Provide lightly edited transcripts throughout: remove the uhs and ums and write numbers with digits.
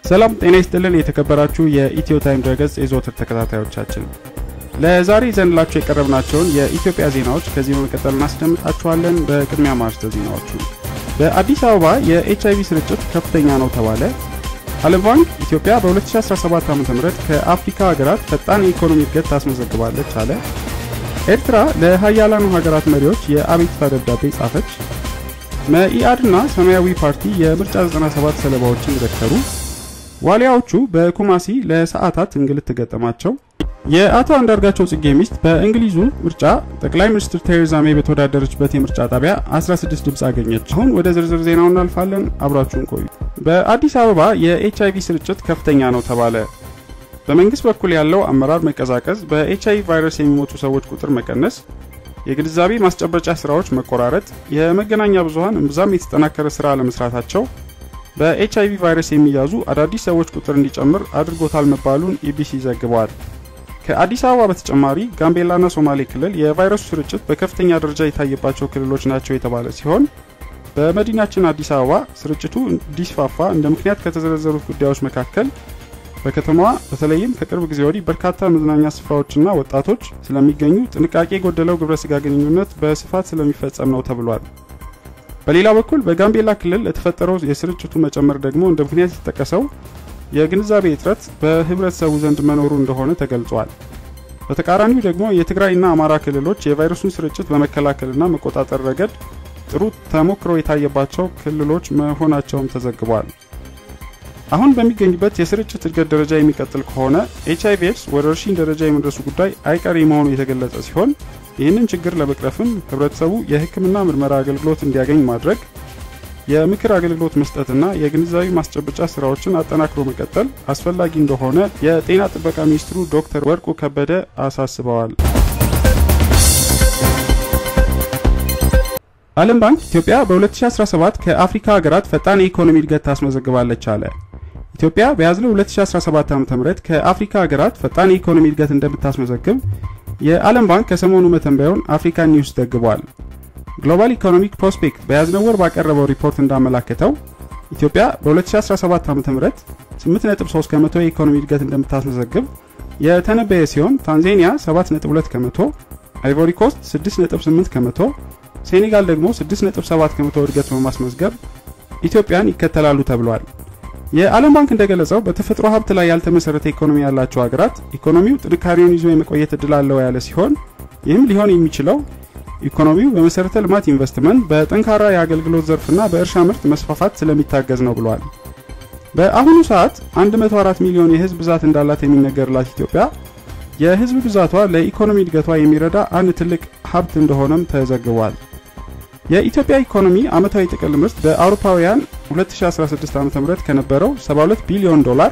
ሰላም ጤና ይስጥልን የተከበራችሁ የኢትዮ ታይም ድረገጽ የዘወትር ተከታታዮቻችን ለዛሬ ዘንላችሁ የቀረብናቸውን የኢትዮጵያ ዜናዎች ከዚህ በመቀጠል እናስደምጣችኋለን። በቅድሚያ ማርዕስተ ዜናዎቹ በአዲስ አበባ የኤችአይቪ ስርጭት ከፍተኛ ነው ተባለ። ዓለም ባንክ ኢትዮጵያ በ2017 ዓ.ም ከአፍሪካ ሀገራት ፈጣን የኢኮኖሚ እድገት ታስመዘግባለች አለ። ኤርትራ ለሃያላኑ ሀገራት መሪዎች የአቤቱታ ደብዳቤ ጻፈች። መኢአድና ሰማያዊ ፓርቲ የምርጫ 97 ሰለባዎችን ዘከሩ። ዋሊያዎቹ በኩማሲ ለሰዓታት እንግልት ገጠማቸው። የአቶ አንዳርጋቸው ጽጌ ሚስት በእንግሊዙ ምርጫ ጠቅላይ ሚኒስትር ቴሬዛ ሜይ በተወዳደረችበት የምርጫ ጣቢያ 16 ድምጽ አገኘች። አሁን ወደ ዝርዝር ዜናው እናልፋለን። አብራችሁን ቆዩ። በአዲስ አበባ የኤችአይቪ ስርጭት ከፍተኛ ነው ተባለ። በመንግስት በኩል ያለው አመራር መቀዛቀዝ፣ በኤችአይቪ ቫይረስ የሚሞቱ ሰዎች ቁጥር መቀነስ፣ የግንዛቤ ማስጨበጫ ስራዎች መቆራረጥ፣ የመገናኛ ብዙሃን እምብዛም የተጠናከረ ስራ ለመስራታቸው በኤችአይቪ ቫይረስ የሚያዙ አዳዲስ ሰዎች ቁጥር እንዲጨምር አድርጎታል መባሉን ኢቢሲ ዘግቧል። ከአዲስ አበባ በተጨማሪ ጋምቤላና ሶማሌ ክልል የቫይረሱ ስርጭት በከፍተኛ ደረጃ የታየባቸው ክልሎች ናቸው የተባለ ሲሆን በመዲናችን አዲስ አበባ ስርጭቱ እንዲስፋፋ እንደ ምክንያት ከተዘረዘሩት ጉዳዮች መካከል በከተማዋ በተለይም ከቅርብ ጊዜ ወዲህ በርካታ መዝናኛ ስፍራዎችና ወጣቶች ስለሚገኙ ጥንቃቄ የጎደለው ግብረ ስጋ ግንኙነት በስፋት ስለሚፈጸም ነው ተብሏል። በሌላ በኩል በጋምቤላ ክልል ለተፈጠረው የስርጭቱ መጨመር ደግሞ እንደ ምክንያት የተጠቀሰው የግንዛቤ እጥረት በህብረተሰቡ ዘንድ መኖሩ እንደሆነ ተገልጿል። በተቃራኒው ደግሞ የትግራይና አማራ ክልሎች የቫይረሱን ስርጭት በመከላከልና መቆጣጠር ረገድ ጥሩ ተሞክሮ የታየባቸው ክልሎች መሆናቸውም ተዘግቧል። አሁን በሚገኝበት የስርጭት እድገት ደረጃ የሚቀጥል ከሆነ ኤችአይቪ/ኤድስ ወረርሽኝ ደረጃ የመድረሱ ጉዳይ አይቀሬ መሆኑ የተገለጸ ሲሆን ይህንን ችግር ለመቅረፍም ህብረተሰቡ የህክምና ምርመራ አገልግሎት እንዲያገኝ ማድረግ፣ የምክር አገልግሎት መስጠትና የግንዛቤ ማስጨበጫ ስራዎችን አጠናክሮ መቀጠል አስፈላጊ እንደሆነ የጤና ጥበቃ ሚኒስትሩ ዶክተር ወርቁ ከበደ አሳስበዋል። ዓለም ባንክ ኢትዮጵያ በ2017 ከአፍሪካ ሀገራት ፈጣን የኢኮኖሚ እድገት ታስመዘግባለች አለ። ኢትዮጵያ በያዝነው 2017 ዓ.ም ከአፍሪካ ሀገራት ፈጣን የኢኮኖሚ እድገት እንደምታስመዘግብ የዓለም ባንክ ከሰሞኑ መተንበዩን አፍሪካን ኒውስ ዘግቧል። ግሎባል ኢኮኖሚክ ፕሮስፔክት በያዝነው ወር ባቀረበው ሪፖርት እንዳመላከተው ኢትዮጵያ በ2017 ዓ.ም 8.3 ከመቶ የኢኮኖሚ እድገት እንደምታስመዘግብ የተነበየ ሲሆን ታንዛኒያ 7.2 ከመቶ፣ አይቮሪ ኮስት 6.8 ከመቶ፣ ሴኔጋል ደግሞ 6.7 ከመቶ እድገት በማስመዝገብ ኢትዮጵያን ይከተላሉ ተብሏል። የዓለም ባንክ እንደገለጸው በተፈጥሮ ሀብት ላይ ያልተመሰረተ ኢኮኖሚ ያላቸው ሀገራት ኢኮኖሚው ጥንካሬውን ይዞ የመቆየት እድል አለው ያለ ሲሆን ይህም ሊሆን የሚችለው ኢኮኖሚው በመሰረተ ልማት ኢንቨስትመንት፣ በጠንካራ የአገልግሎት ዘርፍና በእርሻ ምርት መስፋፋት ስለሚታገዝ ነው ብሏል። በአሁኑ ሰዓት 104 ሚሊዮን የህዝብ ብዛት እንዳላት የሚነገርላት ኢትዮጵያ የህዝብ ብዛቷ ለኢኮኖሚ እድገቷ የሚረዳ አንድ ትልቅ ሀብት እንደሆነም ተዘግቧል። የኢትዮጵያ ኢኮኖሚ አመታዊ ጥቅል ምርት በአውሮፓውያን 2016 ዓ.ም ከነበረው 72 ቢሊዮን ዶላር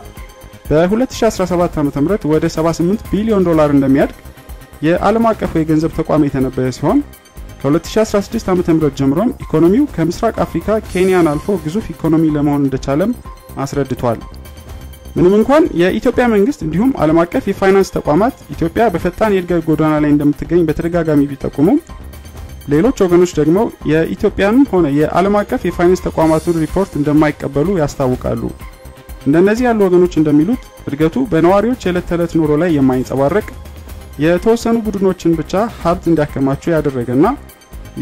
በ2017 ዓ.ም ወደ 78 ቢሊዮን ዶላር እንደሚያድግ የዓለም አቀፉ የገንዘብ ተቋም የተነበየ ሲሆን ከ2016 ዓ.ም ጀምሮም ኢኮኖሚው ከምስራቅ አፍሪካ ኬንያን አልፎ ግዙፍ ኢኮኖሚ ለመሆን እንደቻለም አስረድቷል። ምንም እንኳን የኢትዮጵያ መንግስት እንዲሁም ዓለም አቀፍ የፋይናንስ ተቋማት ኢትዮጵያ በፈጣን የእድገት ጎዳና ላይ እንደምትገኝ በተደጋጋሚ ቢጠቁሙም ሌሎች ወገኖች ደግሞ የኢትዮጵያንም ሆነ የዓለም አቀፍ የፋይናንስ ተቋማቱን ሪፖርት እንደማይቀበሉ ያስታውቃሉ። እንደነዚህ ያሉ ወገኖች እንደሚሉት እድገቱ በነዋሪዎች የዕለት ተዕለት ኑሮ ላይ የማይንጸባረቅ የተወሰኑ ቡድኖችን ብቻ ሀብት እንዲያከማቹ ያደረገና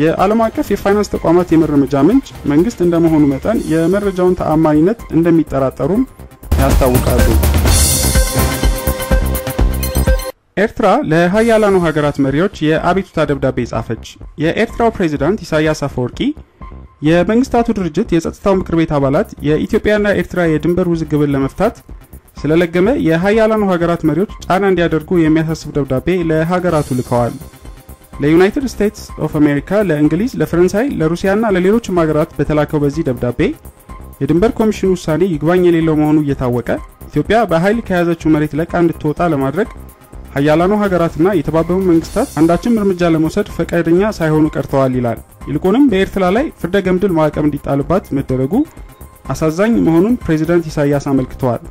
የዓለም አቀፍ የፋይናንስ ተቋማት የመረጃ ምንጭ መንግስት እንደመሆኑ መጠን የመረጃውን ተአማኒነት እንደሚጠራጠሩም ያስታውቃሉ። ኤርትራ ለሃያላኑ ሀገራት መሪዎች የአቤቱታ ደብዳቤ ጻፈች። የኤርትራው ፕሬዝዳንት ኢሳያስ አፈወርቂ የመንግስታቱ ድርጅት የጸጥታው ምክር ቤት አባላት የኢትዮጵያና ኤርትራ የድንበር ውዝግብን ለመፍታት ስለለገመ የሃያላኑ ሀገራት መሪዎች ጫና እንዲያደርጉ የሚያሳስብ ደብዳቤ ለሀገራቱ ልከዋል። ለዩናይትድ ስቴትስ ኦፍ አሜሪካ፣ ለእንግሊዝ፣ ለፈረንሳይ፣ ለሩሲያና ለሌሎችም ሀገራት በተላከው በዚህ ደብዳቤ የድንበር ኮሚሽኑ ውሳኔ ይግባኝ የሌለው መሆኑ እየታወቀ ኢትዮጵያ በኃይል ከያዘችው መሬት ለቃ እንድትወጣ ለማድረግ ሀያላኑ ሀገራትና የተባበሩት መንግስታት አንዳችም እርምጃ ለመውሰድ ፈቃደኛ ሳይሆኑ ቀርተዋል ይላል። ይልቁንም በኤርትራ ላይ ፍርደ ገምድል ማዕቀብ እንዲጣልባት መደረጉ አሳዛኝ መሆኑን ፕሬዝዳንት ኢሳያስ አመልክተዋል።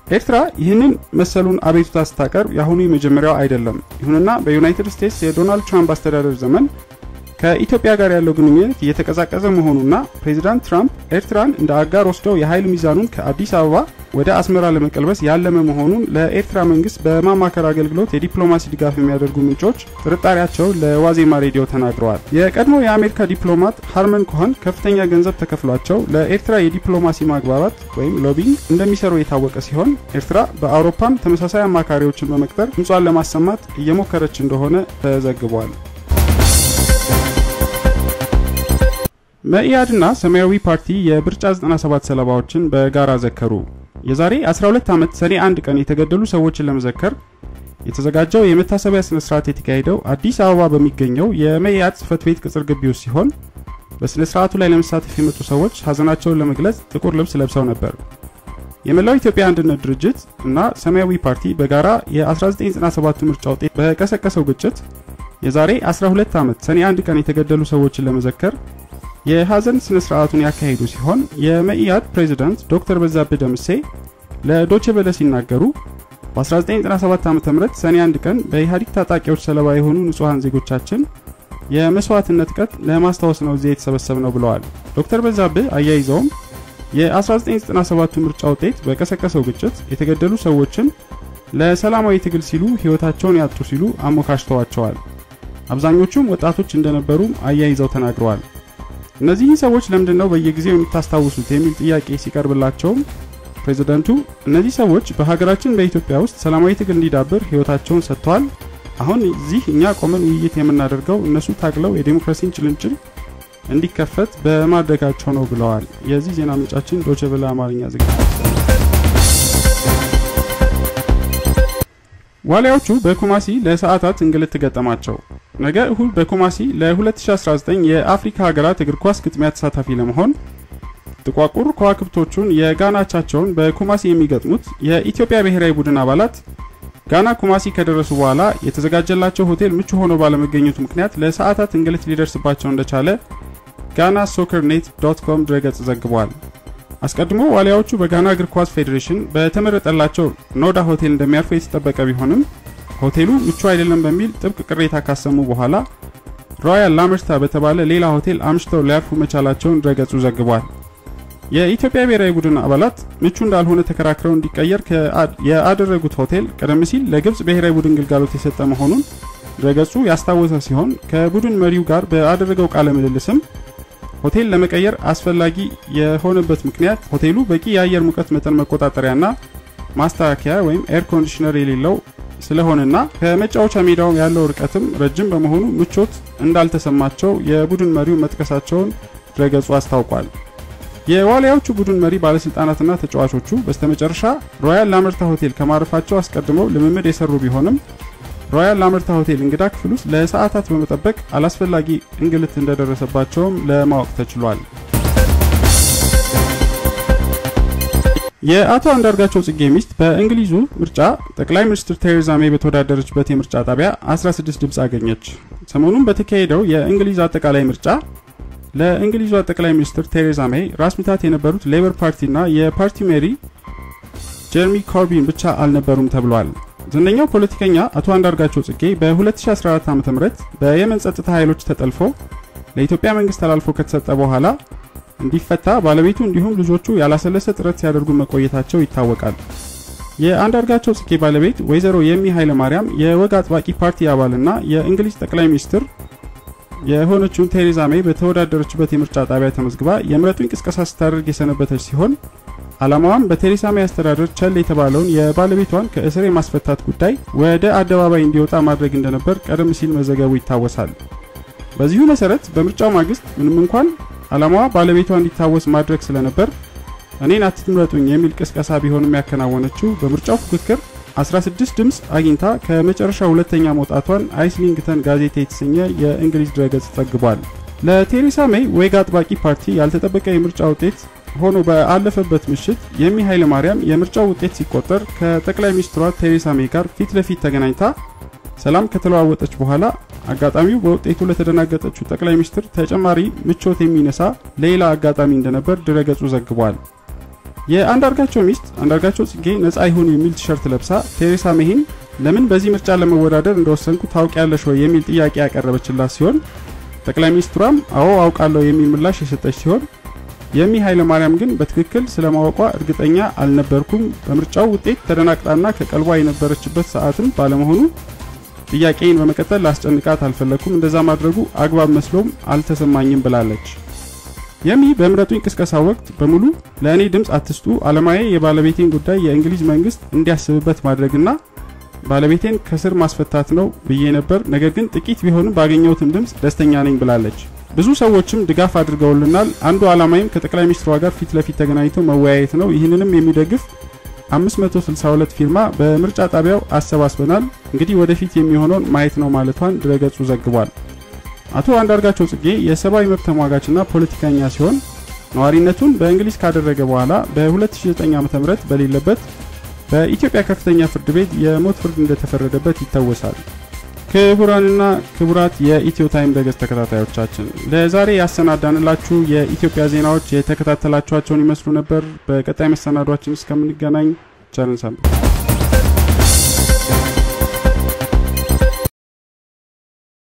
ኤርትራ ይህንን መሰሉን አቤቱታ ስታቀርብ ያሁኑ የመጀመሪያው አይደለም። ይሁንና በዩናይትድ ስቴትስ የዶናልድ ትራምፕ አስተዳደር ዘመን ከኢትዮጵያ ጋር ያለው ግንኙነት እየተቀዛቀዘ መሆኑና ፕሬዝዳንት ትራምፕ ኤርትራን እንደ አጋር ወስደው የኃይል ሚዛኑን ከአዲስ አበባ ወደ አስመራ ለመቀልበስ ያለመ መሆኑን ለኤርትራ መንግስት በማማከር አገልግሎት የዲፕሎማሲ ድጋፍ የሚያደርጉ ምንጮች ጥርጣሬያቸው ለዋዜማ ሬዲዮ ተናግረዋል። የቀድሞ የአሜሪካ ዲፕሎማት ሃርመን ኮሄን ከፍተኛ ገንዘብ ተከፍሏቸው ለኤርትራ የዲፕሎማሲ ማግባባት ወይም ሎቢንግ እንደሚሰሩ የታወቀ ሲሆን ኤርትራ በአውሮፓም ተመሳሳይ አማካሪዎችን በመቅጠር ድምጿን ለማሰማት እየሞከረች እንደሆነ ተዘግቧል። መኢአድና ሰማያዊ ፓርቲ የብርጫ 97 ሰለባዎችን በጋራ ዘከሩ። የዛሬ 12 ዓመት ሰኔ 1 ቀን የተገደሉ ሰዎችን ለመዘከር የተዘጋጀው የመታሰቢያ ስነ ስርዓት የተካሄደው አዲስ አበባ በሚገኘው የመኢአድ ጽሕፈት ቤት ቅጽር ግቢ ውስጥ ሲሆን በስነ ስርዓቱ ላይ ለመሳተፍ የመጡ ሰዎች ሀዘናቸውን ለመግለጽ ጥቁር ልብስ ለብሰው ነበር። የመላው ኢትዮጵያ አንድነት ድርጅት እና ሰማያዊ ፓርቲ በጋራ የ1997 ምርጫ ውጤት በቀሰቀሰው ግጭት የዛሬ 12 ዓመት ሰኔ 1 ቀን የተገደሉ ሰዎችን ለመዘከር የሐዘን ስነ ስርዓቱን ያካሄዱ ሲሆን የመኢአድ ፕሬዝዳንት ዶክተር በዛብህ ደምሴ ለዶቼ ቬለ ሲናገሩ በ1997 ዓ.ም ሰኔ 1 ቀን በኢህአዴግ ታጣቂዎች ሰለባ የሆኑ ንጹሃን ዜጎቻችን የመስዋዕትነት ቀን ለማስታወስ ነው እዚህ የተሰበሰብነው ብለዋል። ዶክተር በዛብህ አያይዘውም የ1997 ምርጫ ውጤት በቀሰቀሰው ግጭት የተገደሉ ሰዎችን ለሰላማዊ ትግል ሲሉ ህይወታቸውን ያጡ ሲሉ አሞካሽተዋቸዋል። አብዛኞቹም ወጣቶች እንደነበሩ አያይዘው ተናግረዋል። እነዚህ ሰዎች ለምንድነው በየጊዜው የምታስታውሱት የሚል ጥያቄ ሲቀርብላቸው ፕሬዝዳንቱ እነዚህ ሰዎች በሀገራችን በኢትዮጵያ ውስጥ ሰላማዊ ትግል እንዲዳብር ህይወታቸውን ሰጥተዋል። አሁን እዚህ እኛ ቆመን ውይይት የምናደርገው እነሱ ታግለው የዲሞክራሲን ጭልንጭል እንዲከፈት በማድረጋቸው ነው ብለዋል። የዚህ ዜና ምንጫችን ዶቼ ቬለ አማርኛ ዝግጅት። ዋሊያዎቹ በኩማሲ ለሰዓታት እንግልት ገጠማቸው። ነገ እሁድ በኩማሲ ለ2019 የአፍሪካ ሀገራት እግር ኳስ ግጥሚያ ተሳታፊ ለመሆን ጥቋቁር ከዋክብቶቹን የጋናቻቸውን በኩማሲ የሚገጥሙት የኢትዮጵያ ብሔራዊ ቡድን አባላት ጋና ኩማሲ ከደረሱ በኋላ የተዘጋጀላቸው ሆቴል ምቹ ሆኖ ባለመገኘቱ ምክንያት ለሰዓታት እንግልት ሊደርስባቸው እንደቻለ GhanaSoccerNet.com ድረገጽ ዘግቧል። አስቀድሞ ዋሊያዎቹ በጋና እግር ኳስ ፌዴሬሽን በተመረጠላቸው ኖዳ ሆቴል እንደሚያርፉ የተጠበቀ ቢሆንም ሆቴሉ ምቹ አይደለም በሚል ጥብቅ ቅሬታ ካሰሙ በኋላ ሮያል ላመርታ በተባለ ሌላ ሆቴል አምሽተው ሊያርፉ መቻላቸውን ድረገጹ ዘግቧል። የኢትዮጵያ ብሔራዊ ቡድን አባላት ምቹ እንዳልሆነ ተከራክረው እንዲቀየር ያደረጉት ሆቴል ቀደም ሲል ለግብጽ ብሔራዊ ቡድን ግልጋሎት የሰጠ መሆኑን ድረገጹ ያስታወሰ ሲሆን ከቡድን መሪው ጋር በአደረገው ቃለ ምልልስም ሆቴል ለመቀየር አስፈላጊ የሆነበት ምክንያት ሆቴሉ በቂ የአየር ሙቀት መጠን መቆጣጠሪያና ማስተካከያ ወይም ኤር ኮንዲሽነር የሌለው ስለሆነና ከመጫወቻ ሜዳው ያለው ርቀትም ረጅም በመሆኑ ምቾት እንዳልተሰማቸው የቡድን መሪው መጥቀሳቸውን ድረገጹ አስታውቋል። የዋሊያዎቹ ቡድን መሪ ባለስልጣናትና ተጫዋቾቹ በስተመጨረሻ ሮያል ላመርታ ሆቴል ከማረፋቸው አስቀድመው ልምምድ የሰሩ ቢሆንም ሮያል ላመርታ ሆቴል እንግዳ ክፍል ውስጥ ለሰዓታት በመጠበቅ አላስፈላጊ እንግልት እንደደረሰባቸውም ለማወቅ ተችሏል። የአቶ አንዳርጋቸው ጽጌ ሚስት በእንግሊዙ ምርጫ ጠቅላይ ሚኒስትር ቴሬዛ ሜይ በተወዳደረችበት የምርጫ ጣቢያ 16 ድምጽ አገኘች። ሰሞኑን በተካሄደው የእንግሊዝ አጠቃላይ ምርጫ ለእንግሊዟ ጠቅላይ ሚኒስትር ቴሬዛ ሜይ ራስ ምታት የነበሩት ሌበር ፓርቲና የፓርቲው መሪ ጀርሚ ኮርቢን ብቻ አልነበሩም ተብሏል። ዝነኛው ፖለቲከኛ አቶ አንዳርጋቸው ጽጌ በ2014 ዓ.ም በየመን ጸጥታ ኃይሎች ተጠልፎ ለኢትዮጵያ መንግስት ተላልፎ ከተሰጠ በኋላ እንዲፈታ ባለቤቱ እንዲሁም ልጆቹ ያላሰለሰ ጥረት ሲያደርጉ መቆየታቸው ይታወቃል። የአንዳርጋቸው ጽጌ ባለቤት ወይዘሮ የሚ ኃይለ ማርያም የወግ አጥባቂ ፓርቲ አባልና የእንግሊዝ ጠቅላይ ሚኒስትር የሆነችውን ቴሬዛ ሜይ በተወዳደረችበት የምርጫ ጣቢያ ተመዝግባ የምረጡኝ ቅስቀሳ ስታደርግ የሰነበተች ሲሆን ዓላማዋም በቴሬዛ ሜይ አስተዳደር ቸል የተባለውን የባለቤቷን ከእስር የማስፈታት ጉዳይ ወደ አደባባይ እንዲወጣ ማድረግ እንደነበር ቀደም ሲል መዘገቡ ይታወሳል። በዚሁ መሰረት በምርጫው ማግስት ምንም እንኳን ዓላማዋ ባለቤቷ እንዲታወስ ማድረግ ስለነበር እኔን አትምረጡኝ የሚል ቅስቀሳ ቢሆንም ያከናወነችው በምርጫው ፉክክር 16 ድምጽ አግኝታ ከመጨረሻው ሁለተኛ መውጣቷን አይስሊንግተን ጋዜጣ የተሰኘ የእንግሊዝ ድረገጽ ዘግቧል። ለቴሬዛ ሜይ ወግ አጥባቂ ፓርቲ ያልተጠበቀ የምርጫ ውጤት ሆኖ በአለፈበት ምሽት የሚ ኃይለ ማርያም የምርጫው ውጤት ሲቆጠር ከጠቅላይ ሚኒስትሯ ቴሬዛ ሜይ ጋር ፊት ለፊት ተገናኝታ ሰላም ከተለዋወጠች በኋላ አጋጣሚው በውጤቱ ለተደናገጠችው ጠቅላይ ሚኒስትር ተጨማሪ ምቾት የሚነሳ ሌላ አጋጣሚ እንደነበር ድረገጹ ዘግቧል። የአንዳርጋቸው ሚስት አንዳርጋቸው ጽጌ ነፃ ይሁን የሚል ቲሸርት ለብሳ ቴሬዛ ሜይን ለምን በዚህ ምርጫ ለመወዳደር እንደወሰንኩ ታውቂያለሽ ወይ የሚል ጥያቄ ያቀረበችላት ሲሆን ጠቅላይ ሚኒስትሯም አዎ አውቃለሁ የሚል ምላሽ የሰጠች ሲሆን የሚ ኃይለ ማርያም ግን በትክክል ስለማወቋ እርግጠኛ አልነበርኩም በምርጫው ውጤት ተደናቅጣና ከቀልቧ የነበረችበት ሰዓትም ባለመሆኑ ጥያቄን በመቀጠል ላስጨንቃት አልፈለኩም እንደዛ ማድረጉ አግባብ መስሎም አልተሰማኝም ብላለች። የሚ በምረጡኝ ቅስቀሳ ወቅት በሙሉ ለኔ ድምጽ አትስጡ ዓለማዬ የባለቤቴን ጉዳይ የእንግሊዝ መንግስት እንዲያስብበት ማድረግና ባለቤቴን ከስር ማስፈታት ነው ብዬ ነበር ነገር ግን ጥቂት ቢሆንም ባገኘሁትም ድምጽ ደስተኛ ነኝ ብላለች። ብዙ ሰዎችም ድጋፍ አድርገውልናል አንዱ ዓላማዬም ከጠቅላይ ሚኒስትሯ ጋር ፊት ለፊት ተገናኝቶ መወያየት ነው ይህንንም የሚደግፍ 562 ፊርማ በምርጫ ጣቢያው አሰባስበናል እንግዲህ ወደፊት የሚሆነው ማየት ነው ማለቷን ድረገጹ ዘግቧል። አቶ አንዳርጋቸው ጽጌ የሰብአዊ መብት ተሟጋችና ፖለቲከኛ ሲሆን ነዋሪነቱን በእንግሊዝ ካደረገ በኋላ በ2009 ዓ.ም በሌለበት በኢትዮጵያ ከፍተኛ ፍርድ ቤት የሞት ፍርድ እንደተፈረደበት ይታወሳል። ክቡራንና ክቡራት የኢትዮ ታይም ድረገጽ ተከታታዮቻችን ለዛሬ ያሰናዳንላችሁ የኢትዮጵያ ዜናዎች የተከታተላችኋቸውን ይመስሉ ነበር። በቀጣይ መሰናዷችን እስከምንገናኝ ቸር ሰንብቱ።